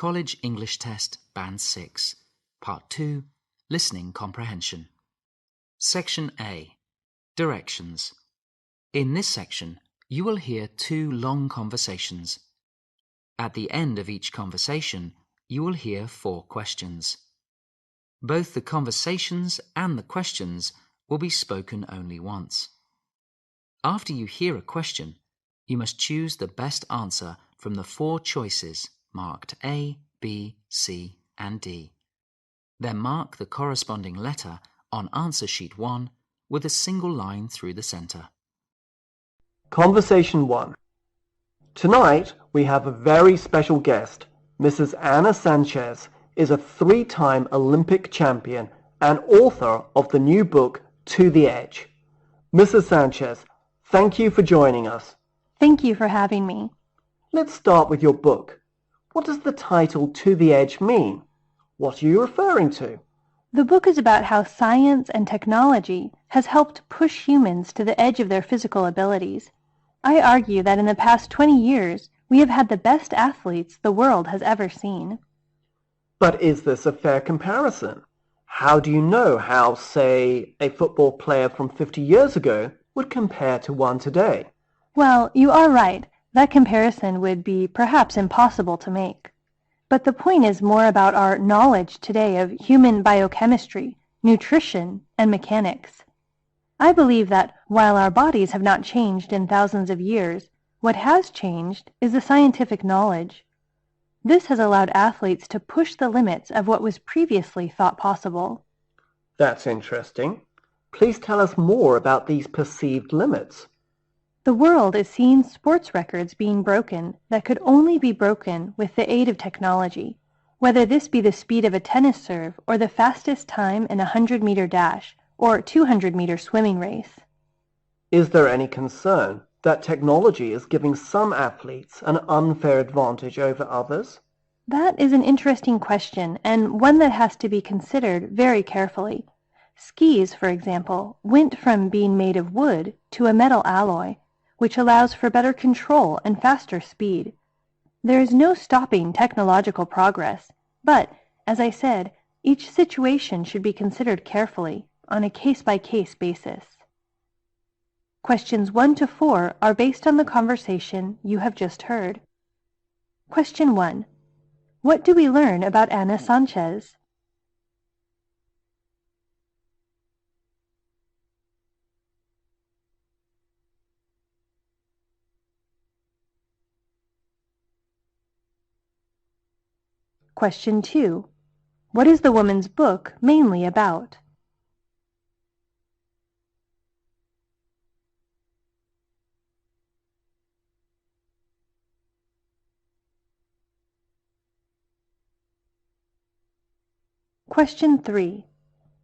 College English Test Band 6, Part 2, Listening Comprehension. Section A, Directions. In this section, you will hear 2 long conversations. At the end of each conversation, you will hear 4 questions. Both the conversations and the questions will be spoken only once. After you hear a question, you must choose the best answer from the 4 choices marked A, B, C, and D. Then mark the corresponding letter on answer sheet 1 with a single line through the center. Conversation 1. Tonight we have a very special guest. Mrs. Ana Sanchez is a 3-time Olympic champion and author of the new book, To the Edge. Mrs. Sanchez, thank you for joining us. Thank you for having me. Let's start with your book. What does the title To the Edge mean? What are you referring to? The book is about how science and technology has helped push humans to the edge of their physical abilities. I argue that in the past 20 years, we have had the best athletes the world has ever seen. But is this a fair comparison? How do you know how, say, a football player from 50 years ago would compare to one today? Well, you are right. That comparison would be perhaps impossible to make. But the point is more about our knowledge today of human biochemistry, nutrition, and mechanics. I believe that while our bodies have not changed in thousands of years, what has changed is the scientific knowledge. This has allowed athletes to push the limits of what was previously thought possible. That's interesting. Please tell us more about these perceived limits. The world is seeing sports records being broken that could only be broken with the aid of technology, whether this be the speed of a tennis serve or the fastest time in a 100-meter dash or 200-meter swimming race. Is there any concern that technology is giving some athletes an unfair advantage over others? That is an interesting question and one that has to be considered very carefully. Skis, for example, went from being made of wood to a metal alloy, which allows for better control and faster speed. There is no stopping technological progress, but, as I said, each situation should be considered carefully on a case-by-case basis. Questions 1 to 4 are based on the conversation you have just heard. Question 1. What do we learn about Ana Sanchez? Question 2. What is the woman's book mainly about? Question 3.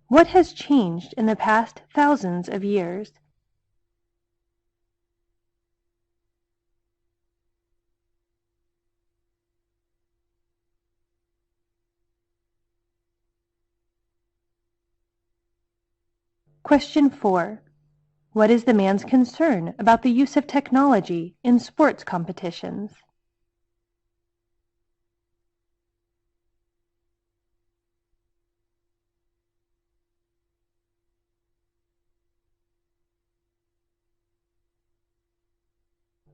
What has changed in the past thousands of years? Question 4. What is the man's concern about the use of technology in sports competitions?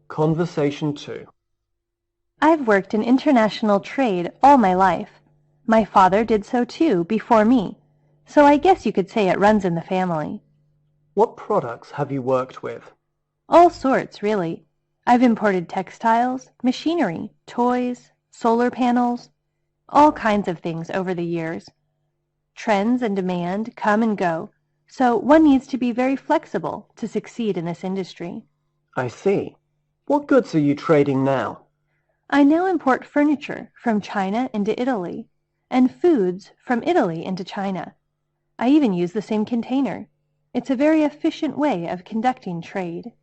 Conversation 2. I've worked in international trade all my life. My father did so too before me, so I guess you could say it runs in the family. What products have you worked with? All sorts, really. I've imported textiles, machinery, toys, solar panels, all kinds of things over the years. Trends and demand come and go, so one needs to be very flexible to succeed in this industry. I see. What goods are you trading now? I now import furniture from China into Italy, and foods from Italy into China. I even use the same container. It's a very efficient way of conducting trade.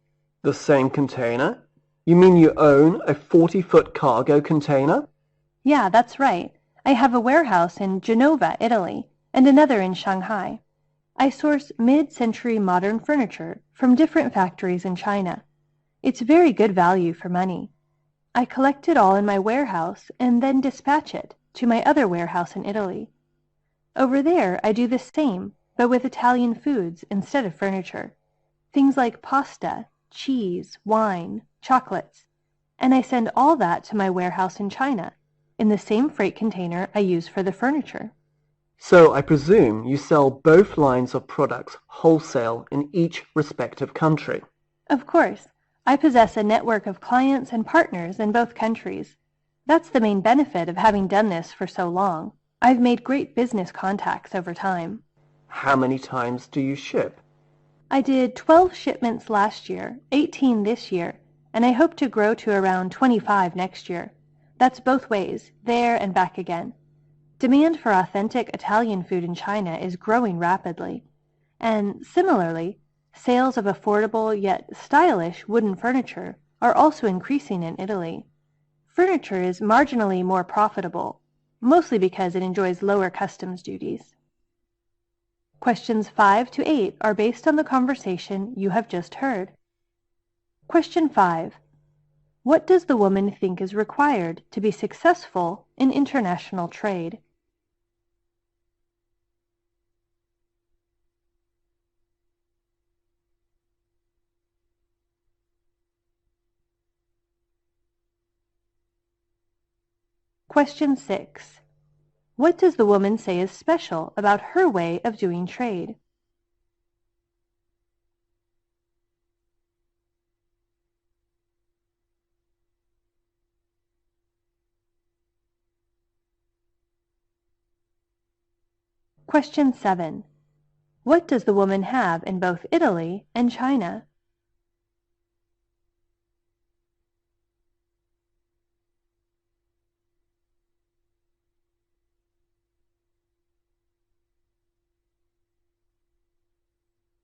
The same container? You mean you own a 40-foot cargo container? Yeah, that's right. I have a warehouse in Genova, Italy, and another in Shanghai. I source mid-century modern furniture from different factories in China. It's very good value for money. I collect it all in my warehouse and then dispatch it to my other warehouse in Italy. Over there I do the same, but with Italian foods instead of furniture. Things like pasta, cheese, wine, chocolates, and I send all that to my warehouse in China, in the same freight container I use for the furniture. So I presume you sell both lines of products wholesale in each respective country. Of course, I possess a network of clients and partners in both countries. That's the main benefit of having done this for so long. I've made great business contacts over time. How many times do you ship? I did 12 shipments last year, 18 this year, and I hope to grow to around 25 next year. That's both ways, there and back again. Demand for authentic Italian food in China is growing rapidly, and similarly, sales of affordable yet stylish wooden furniture are also increasing in Italy. Furniture is marginally more profitable, mostly because it enjoys lower customs duties. Questions 5 to 8 are based on the conversation you have just heard. Question 5. What does the woman think is required to be successful in international trade? Question 6. What does the woman say is special about her way of doing trade? Question 7. What does the woman have in both Italy and China?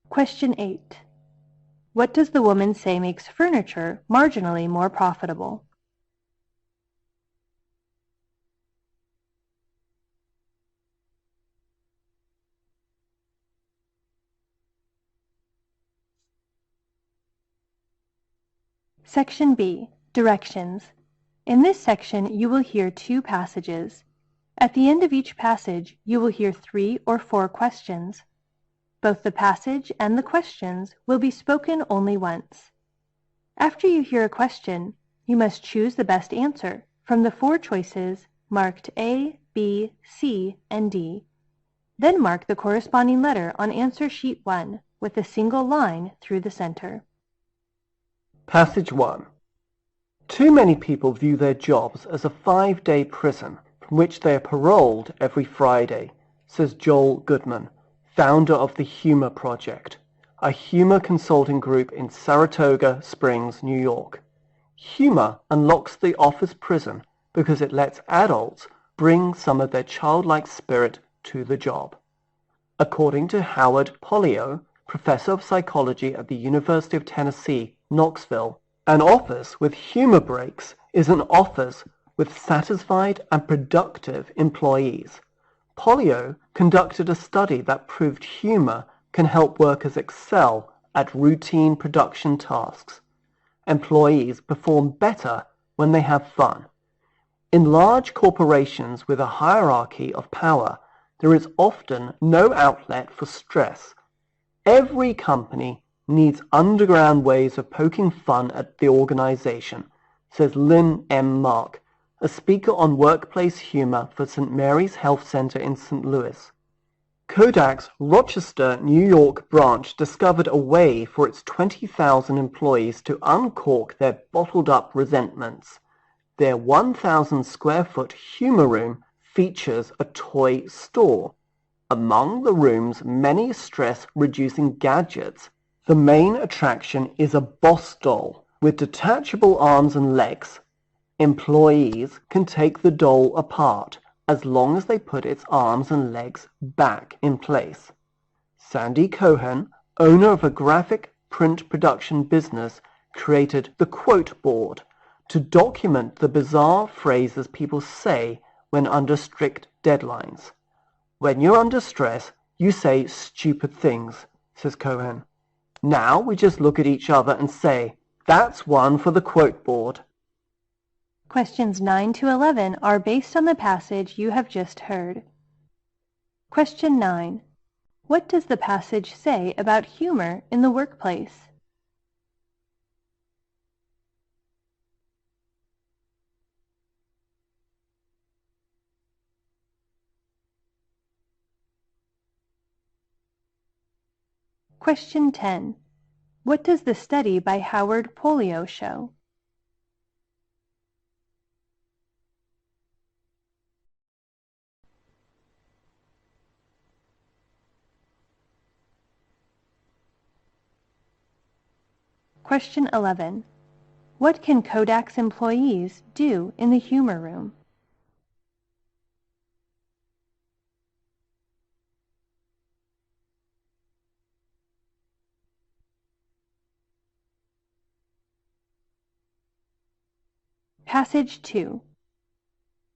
Question 8. What does the woman say makes furniture marginally more profitable? Section B. Directions. In this section, you will hear 2 passages. At the end of each passage, you will hear 3 or 4 questions. Both the passage and the questions will be spoken only once. After you hear a question, you must choose the best answer from the 4 choices marked A, B, C, and D. Then mark the corresponding letter on answer sheet 1 with a single line through the center. Passage 1. Too many people view their jobs as a 5-day prison from which they are paroled every Friday, says Joel Goodman, founder of the Humor Project, a humor consulting group in Saratoga Springs, New York. Humor unlocks the office prison because it lets adults bring some of their childlike spirit to the job. According to Howard Polio, professor of psychology at the University of Tennessee, Knoxville, an office with humor breaks is an office with satisfied and productive employees. Polio conducted a study that proved humor can help workers excel at routine production tasks. Employees perform better when they have fun. In large corporations with a hierarchy of power, there is often no outlet for stress. Every company needs underground ways of poking fun at the organization, says Lynn M. Mark, a speaker on workplace humor for St. Mary's Health Center in St. Louis. Kodak's Rochester, New York branch discovered a way for its 20,000 employees to uncork their bottled-up resentments. Their 1,000 square foot humor room features a toy store. Among the room's many stress-reducing gadgets, the main attraction is a boss doll with detachable arms and legs. Employees can take the doll apart as long as they put its arms and legs back in place. Sandy Cohen, owner of a graphic print production business, created the quote board to document the bizarre phrases people say when under strict deadlines. When you're under stress, you say stupid things, says Cohen. Now we just look at each other and say, that's one for the quote board. Questions 9 to 11 are based on the passage you have just heard. Question 9. What does the passage say about humor in the workplace? Question 10. What does the study by Howard Polio show? Question 11. What can Kodak's employees do in the humor room? Passage 2.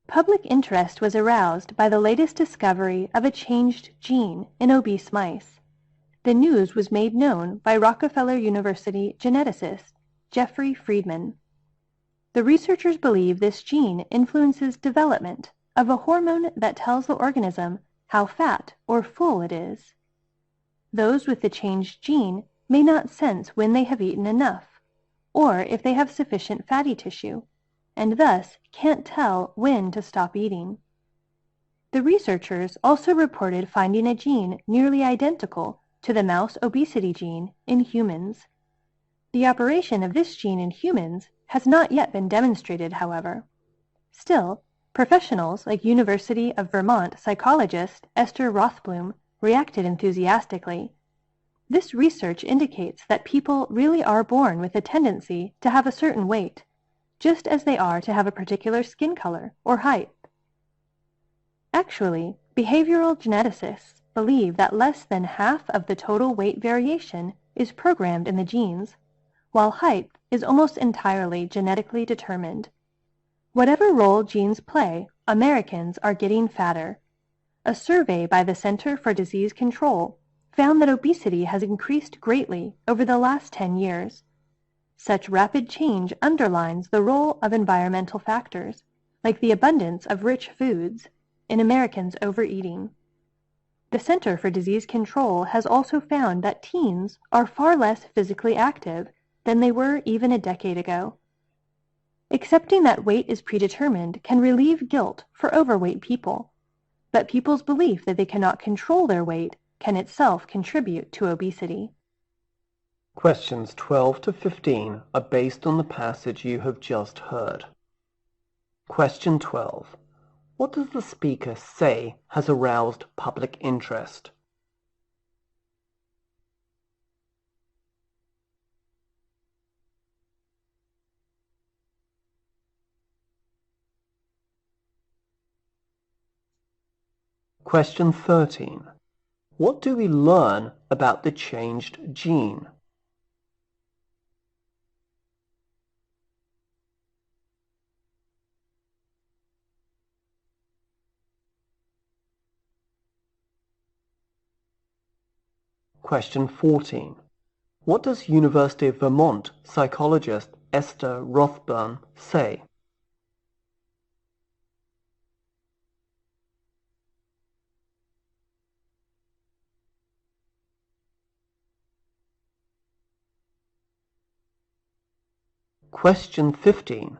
Public interest was aroused by the latest discovery of a changed gene in obese mice. The news was made known by Rockefeller University geneticist Jeffrey Friedman. The researchers believe this gene influences development of a hormone that tells the organism how fat or full it is. Those with the changed gene may not sense when they have eaten enough, or if they have sufficient fatty tissue, and thus can't tell when to stop eating. The researchers also reported finding a gene nearly identical to the mouse obesity gene in humans. The operation of this gene in humans has not yet been demonstrated, however. Still, professionals like University of Vermont psychologist Esther Rothblum reacted enthusiastically. This research indicates that people really are born with a tendency to have a certain weight, just as they are to have a particular skin color or height. Actually, behavioral geneticists believe that less than half of the total weight variation is programmed in the genes, while height is almost entirely genetically determined. Whatever role genes play, Americans are getting fatter. A survey by the Center for Disease Control found that obesity has increased greatly over the last 10 years. Such rapid change underlines the role of environmental factors, like the abundance of rich foods, in Americans' overeating. The Center for Disease Control has also found that teens are far less physically active than they were even a decade ago. Accepting that weight is predetermined can relieve guilt for overweight people, but people's belief that they cannot control their weight can itself contribute to obesity. Questions 12 to 15 are based on the passage you have just heard. Question 12. What does the speaker say has aroused public interest? Question 13. What do we learn about the changed gene? Question 14. What does University of Vermont psychologist Esther Rothburn say? Question 15.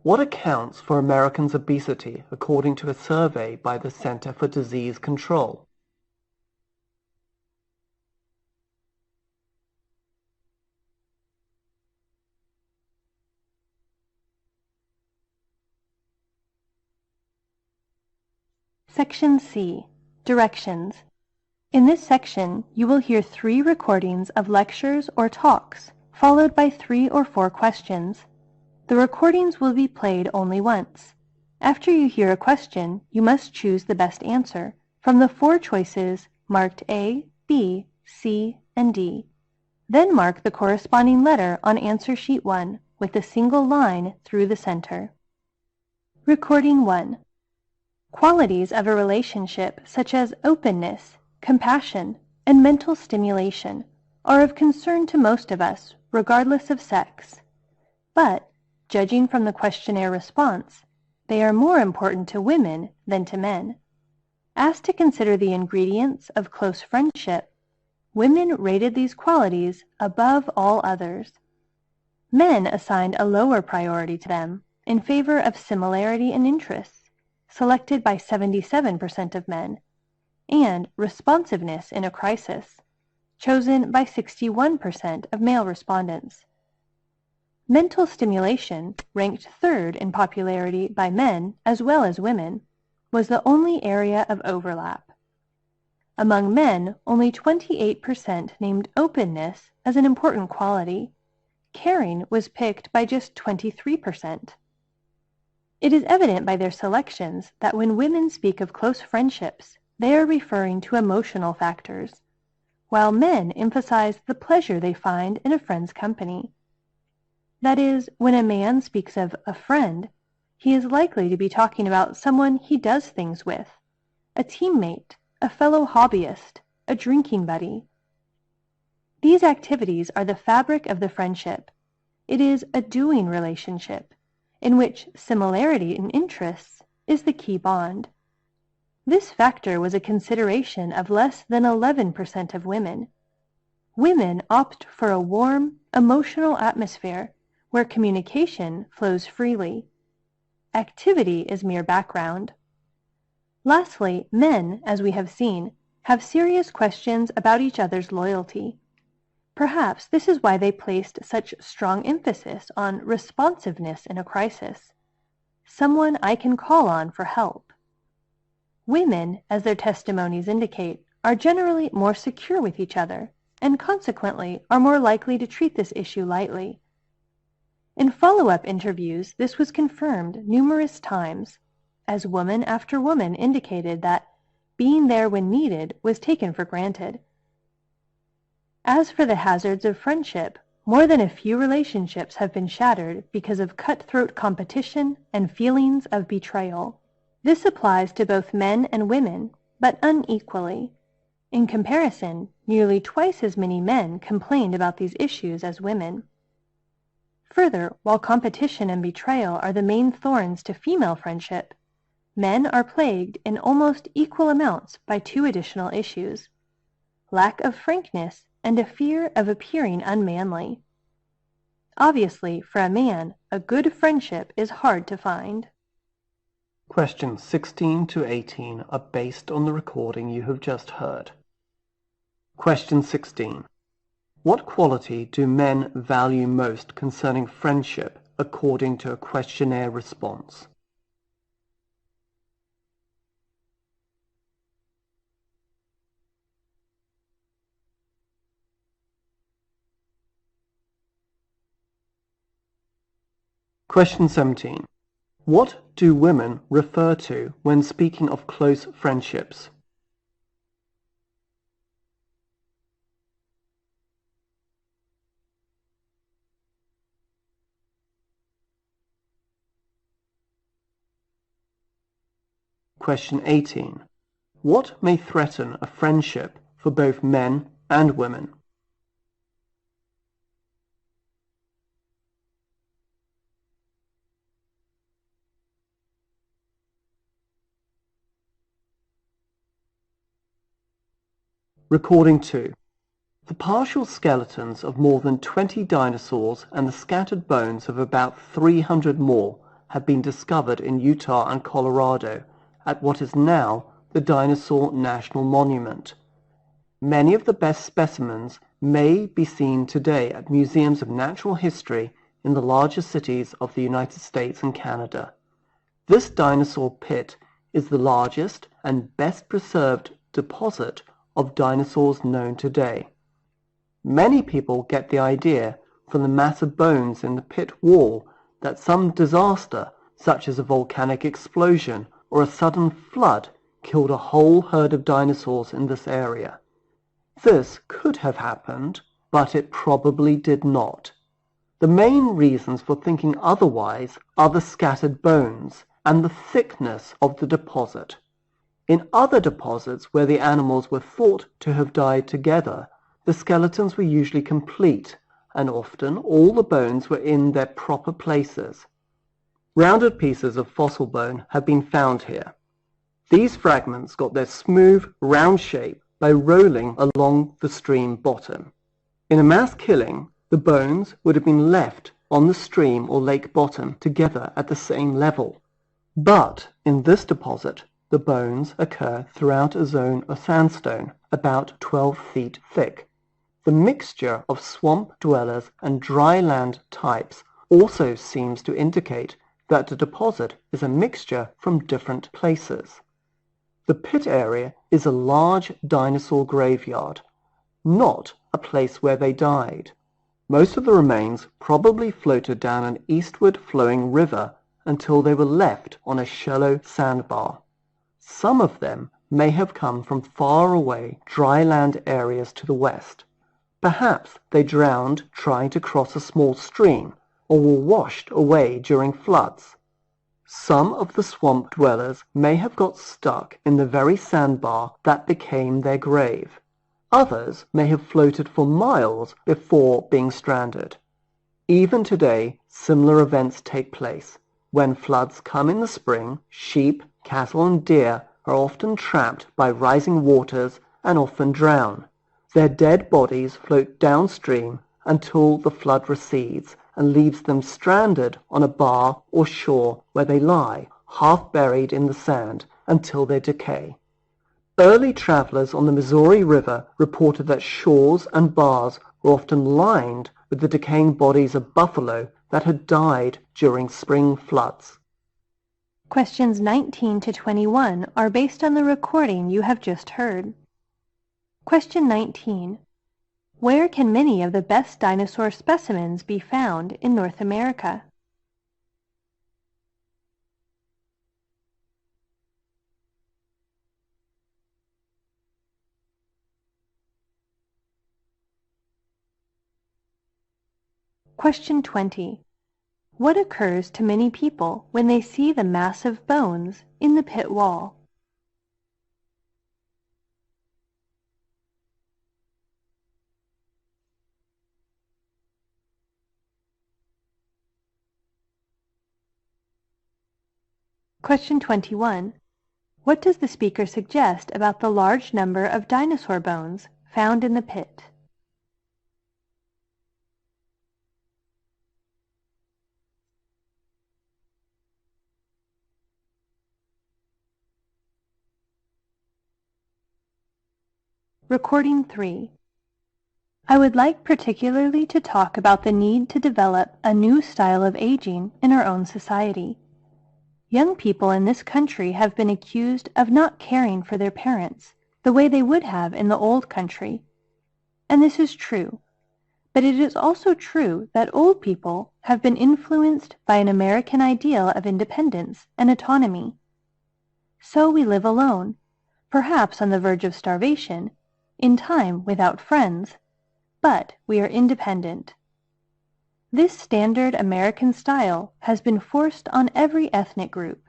What accounts for Americans' obesity according to a survey by the Center for Disease Control? Section C. Directions. In this section, you will hear 3 recordings of lectures or talks, followed by 3 or 4 questions. The recordings will be played only once. After you hear a question, you must choose the best answer from the 4 choices marked A, B, C, and D. Then mark the corresponding letter on answer sheet 1 with a single line through the center. Recording 1. Qualities of a relationship such as openness, compassion, and mental stimulation are of concern to most of us, regardless of sex. But judging from the questionnaire response, they are more important to women than to men. Asked to consider the ingredients of close friendship, women rated these qualities above all others. Men assigned a lower priority to them in favor of similarity in interests, selected by 77% of men, and responsiveness in a crisis, chosen by 61% of male respondents. Mental stimulation, ranked third in popularity by men as well as women, was the only area of overlap. Among men, only 28% named openness as an important quality. Caring was picked by just 23%. It is evident by their selections that when women speak of close friendships, they are referring to emotional factors, while men emphasize the pleasure they find in a friend's company. That is, when a man speaks of a friend, he is likely to be talking about someone he does things with, a teammate, a fellow hobbyist, a drinking buddy. These activities are the fabric of the friendship. It is a doing relationship, in which similarity in interests is the key bond. This factor was a consideration of less than 11% of women. Women opt for a warm, emotional atmosphere where communication flows freely. Activity is mere background. Lastly, men, as we have seen, have serious questions about each other's loyalty. Perhaps this is why they placed such strong emphasis on responsiveness in a crisis. Someone I can call on for help. Women, as their testimonies indicate, are generally more secure with each other, and consequently are more likely to treat this issue lightly. In follow-up interviews, this was confirmed numerous times, as woman after woman indicated that being there when needed was taken for granted. As for the hazards of friendship, more than a few relationships have been shattered because of cutthroat competition and feelings of betrayal. This applies to both men and women, but unequally. In comparison, nearly twice as many men complained about these issues as women. Further, while competition and betrayal are the main thorns to female friendship, men are plagued in almost equal amounts by two additional issues: lack of frankness and a fear of appearing unmanly. Obviously, for a man, a good friendship is hard to find. Questions 16 to 18 are based on the recording you have just heard. Question 16. What quality do men value most concerning friendship according to a questionnaire response? Question 17. What do women refer to when speaking of close friendships? Question 18. What may threaten a friendship for both men and women? Recording 2. The partial skeletons of more than 20 dinosaurs and the scattered bones of about 300 more have been discovered in Utah and Colorado at what is now the Dinosaur National Monument. Many of the best specimens may be seen today at museums of natural history in the larger cities of the United States and Canada. This dinosaur pit is the largest and best preserved deposit of dinosaurs known today. Many people get the idea from the mass of bones in the pit wall that some disaster, such as a volcanic explosion or a sudden flood, killed a whole herd of dinosaurs in this area. This could have happened, but it probably did not. The main reasons for thinking otherwise are the scattered bones and the thickness of the deposit. In other deposits where the animals were thought to have died together, the skeletons were usually complete, and often all the bones were in their proper places. Rounded pieces of fossil bone have been found here. These fragments got their smooth, round shape by rolling along the stream bottom. In a mass killing, the bones would have been left on the stream or lake bottom together at the same level. But in this deposit, the bones occur throughout a zone of sandstone about 12 feet thick. The mixture of swamp dwellers and dry land types also seems to indicate that the deposit is a mixture from different places. The pit area is a large dinosaur graveyard, not a place where they died. Most of the remains probably floated down an eastward flowing river until they were left on a shallow sandbar. Some of them may have come from far away dry land areas to the west. Perhaps they drowned trying to cross a small stream or were washed away during floods. Some of the swamp dwellers may have got stuck in the very sandbar that became their grave. Others may have floated for miles before being stranded. Even today, similar events take place. When floods come in the spring, sheep, cattle and deer are often trapped by rising waters and often drown. Their dead bodies float downstream until the flood recedes and leaves them stranded on a bar or shore where they lie, half buried in the sand until they decay. Early travelers on the Missouri River reported that shores and bars were often lined with the decaying bodies of buffalo that had died during spring floods. Questions 19 to 21 are based on the recording you have just heard. Question 19. Where can many of the best dinosaur specimens be found in North America? Question 20. What occurs to many people when they see the massive bones in the pit wall? Question 21. What does the speaker suggest about the large number of dinosaur bones found in the pit? Recording 3. I would like particularly to talk about the need to develop a new style of aging in our own society. Young people in this country have been accused of not caring for their parents the way they would have in the old country. And this is true. But it is also true that old people have been influenced by an American ideal of independence and autonomy. So we live alone, perhaps on the verge of starvation, in time without friends, but we are independent. This standard American style has been forced on every ethnic group,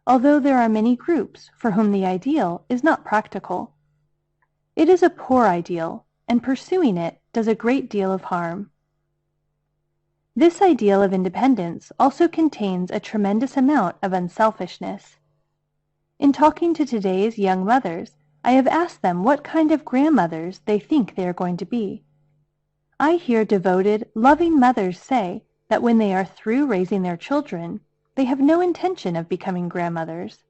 although there are many groups for whom the ideal is not practical. It is a poor ideal, and pursuing it does a great deal of harm. This ideal of independence also contains a tremendous amount of unselfishness. In talking to today's young mothers, I have asked them what kind of grandmothers they think they are going to be. I hear devoted, loving mothers say that when they are through raising their children, they have no intention of becoming grandmothers.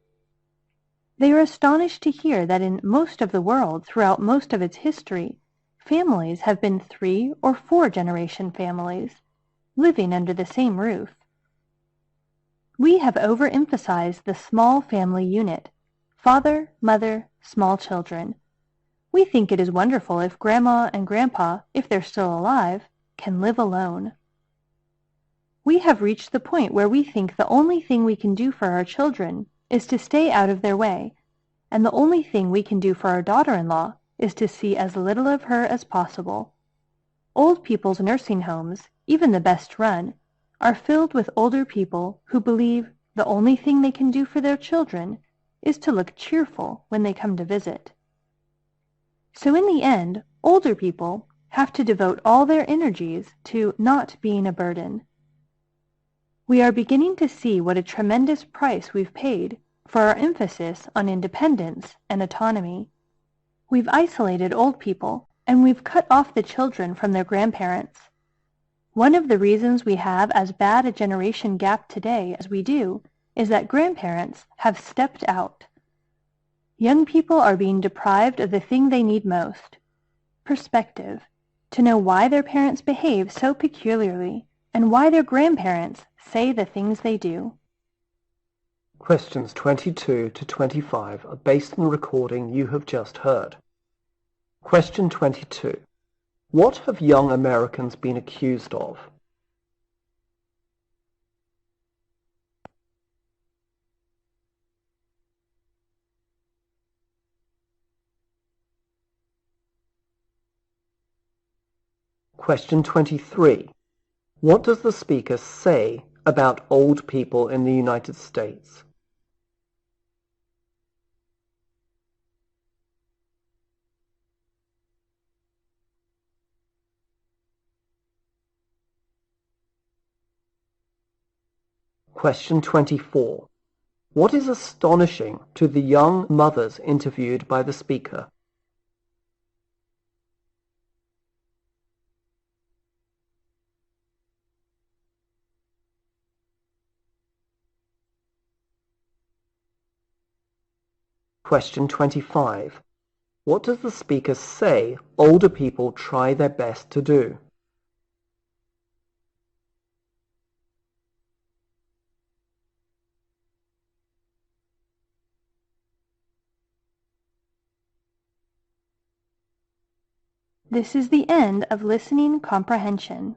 They are astonished to hear that in most of the world, throughout most of its history, families have been 3- or 4-generation families, living under the same roof. We have overemphasized the small family unit, father, mother, small children. We think it is wonderful if Grandma and Grandpa, if they're still alive, can live alone. We have reached the point where we think the only thing we can do for our children is to stay out of their way, and the only thing we can do for our daughter-in-law is to see as little of her as possible. Old people's nursing homes, even the best run, are filled with older people who believe the only thing they can do for their children is to look cheerful when they come to visit. So in the end, older people have to devote all their energies to not being a burden. We are beginning to see what a tremendous price we've paid for our emphasis on independence and autonomy. We've isolated old people, and we've cut off the children from their grandparents. One of the reasons we have as bad a generation gap today as we do is that grandparents have stepped out. Young people are being deprived of the thing they need most, perspective, to know why their parents behave so peculiarly and why their grandparents say the things they do. Questions 22 to 25 are based on the recording you have just heard. Question 22. What have young Americans been accused of? Question 23. What does the speaker say about old people in the United States? Question 24. What is astonishing to the young mothers interviewed by the speaker? Question 25. What does the speaker say older people try their best to do? This is the end of listening comprehension.